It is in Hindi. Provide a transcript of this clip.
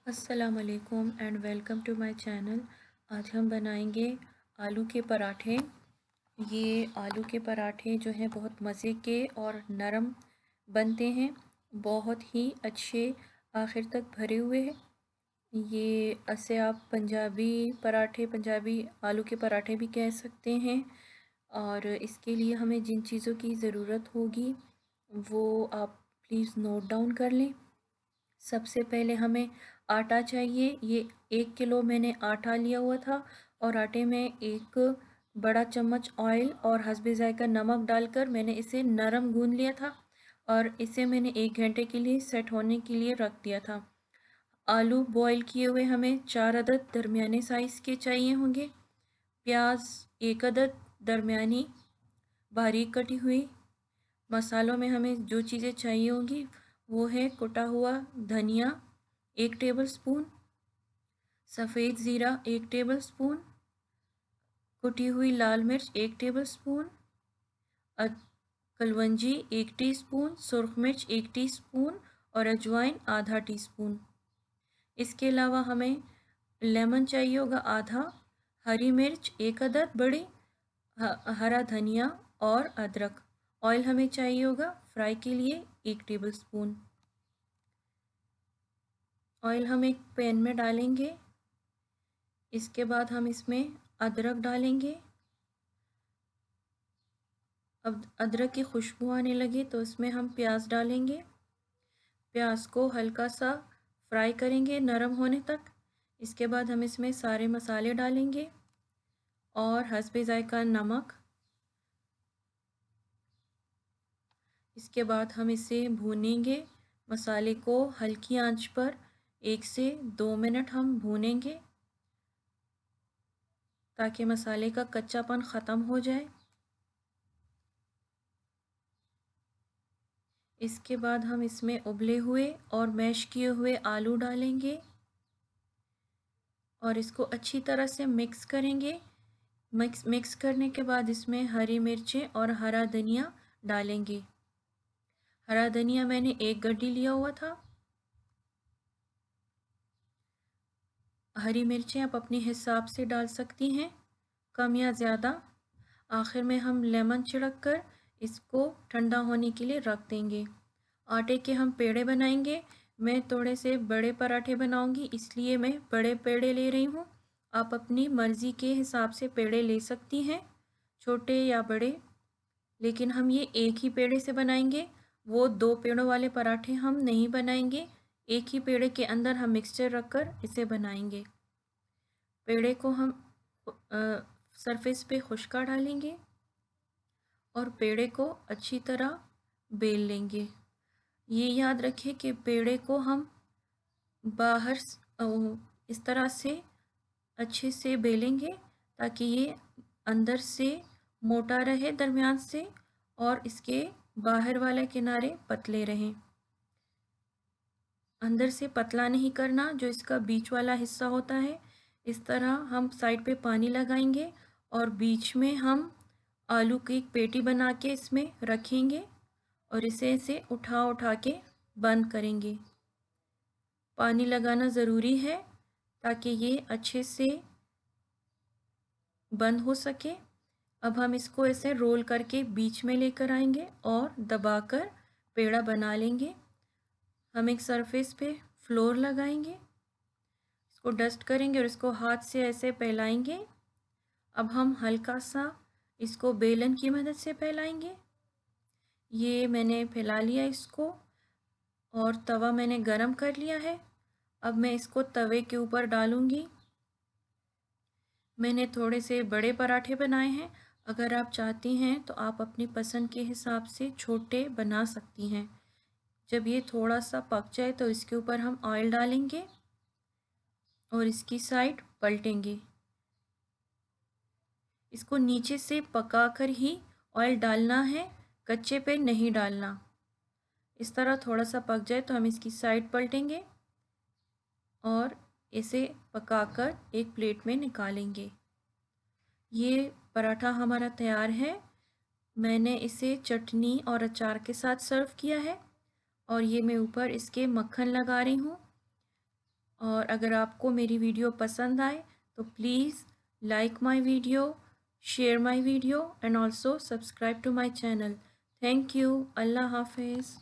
अस्सलाम वालेकुम and welcome to my channel. आज हम बनाएंगे आलू के पराठे। ये आलू के पराठे जो हैं बहुत मज़े के और नरम बनते हैं, बहुत ही अच्छे, आखिर तक भरे हुए हैं। ये ऐसे आप पंजाबी पराठे, पंजाबी आलू के पराठे भी कह सकते हैं। और इसके लिए हमें जिन चीज़ों की ज़रूरत होगी वो आप प्लीज़ नोट डाउन कर लें। सबसे पहले हमें आटा चाहिए। ये 1 किलो मैंने आटा लिया हुआ था और आटे में एक बड़ा चम्मच ऑयल और हस्बे ज़ायका नमक डालकर मैंने इसे नरम गूंद लिया था और इसे मैंने 1 घंटे के लिए सेट होने के लिए रख दिया था। आलू बॉईल किए हुए हमें 4 अदद दरमियाने साइज़ के चाहिए होंगे। प्याज 1 अदद दरमियानी बारीक कटी हुई। मसालों में हमें जो चीज़ें चाहिए होंगी वो है कुटा हुआ धनिया 1 टेबल स्पून, सफ़ेद ज़ीरा 1 टेबल स्पून, कुटी हुई लाल मिर्च 1 टेबल स्पून, कलवंजी 1 टीस्पून, सुरख मिर्च 1 टीस्पून और अजवाइन आधा टीस्पून। इसके अलावा हमें लेमन चाहिए होगा आधा, हरी मिर्च 1 अदद बड़ी, हरा धनिया और अदरक। ऑयल हमें चाहिए होगा फ्राई के लिए 1 टेबल स्पून। ऑयल हम एक पैन में डालेंगे। इसके बाद हम इसमें अदरक डालेंगे। अब अदरक की खुशबू आने लगे तो इसमें हम प्याज डालेंगे। प्याज को हल्का सा फ्राई करेंगे नरम होने तक। इसके बाद हम इसमें सारे मसाले डालेंगे और हस्बे ज़ायका नमक। इसके बाद हम इसे भूनेंगे। मसाले को हल्की आंच पर 1 से 2 मिनट हम भूनेंगे ताकि मसाले का कच्चापन ख़त्म हो जाए। इसके बाद हम इसमें उबले हुए और मैश किए हुए आलू डालेंगे और इसको अच्छी तरह से मिक्स करेंगे। मिक्स करने के बाद इसमें हरी मिर्चें और हरा धनिया डालेंगे। हरा धनिया मैंने 1 गड्डी लिया हुआ था। हरी मिर्चें आप अपने हिसाब से डाल सकती हैं, कम या ज़्यादा। आखिर में हम लेमन छिड़क कर इसको ठंडा होने के लिए रख देंगे। आटे के हम पेड़े बनाएंगे। मैं थोड़े से बड़े पराठे बनाऊंगी इसलिए मैं बड़े पेड़े ले रही हूँ। आप अपनी मर्ज़ी के हिसाब से पेड़े ले सकती हैं, छोटे या बड़े। लेकिन हम ये एक ही पेड़े से बनाएंगे, वो 2 पेड़ों वाले पराठे हम नहीं बनाएंगे। एक ही पेड़े के अंदर हम मिक्सचर रखकर इसे बनाएंगे। पेड़े को हम सरफेस पे खुश्का डालेंगे और पेड़े को अच्छी तरह बेल लेंगे। ये याद रखें कि पेड़े को हम बाहर इस तरह से अच्छे से बेलेंगे ताकि ये अंदर से मोटा रहे दरमियान से और इसके बाहर वाले किनारे पतले रहें। अंदर से पतला नहीं करना, जो इसका बीच वाला हिस्सा होता है। इस तरह हम साइड पे पानी लगाएंगे और बीच में हम आलू की एक पेटी बना के इसमें रखेंगे और इसे उठा उठा के बंद करेंगे। पानी लगाना ज़रूरी है ताकि ये अच्छे से बंद हो सके। अब हम इसको ऐसे रोल करके बीच में लेकर आएंगे और दबाकर पेड़ा बना लेंगे। हम एक सरफेस पे फ्लोर लगाएंगे, इसको डस्ट करेंगे और इसको हाथ से ऐसे फैलाएंगे। अब हम हल्का सा इसको बेलन की मदद से फैलाएंगे। ये मैंने फैला लिया इसको और तवा मैंने गरम कर लिया है। अब मैं इसको तवे के ऊपर डालूंगी। मैंने थोड़े से बड़े पराठे बनाए हैं। अगर आप चाहती हैं तो आप अपनी पसंद के हिसाब से छोटे बना सकती हैं। जब ये थोड़ा सा पक जाए तो इसके ऊपर हम ऑयल डालेंगे और इसकी साइड पलटेंगे। इसको नीचे से पकाकर ही ऑयल डालना है, कच्चे पे नहीं डालना। इस तरह थोड़ा सा पक जाए तो हम इसकी साइड पलटेंगे और इसे पकाकर एक प्लेट में निकालेंगे। ये पराठा हमारा तैयार है। मैंने इसे चटनी और अचार के साथ सर्व किया है और ये मैं ऊपर इसके मक्खन लगा रही हूँ और अगर आपको मेरी वीडियो पसंद आए तो please like my video, share my video and also subscribe to my channel. Thank you. अल्लाह हाफिज़।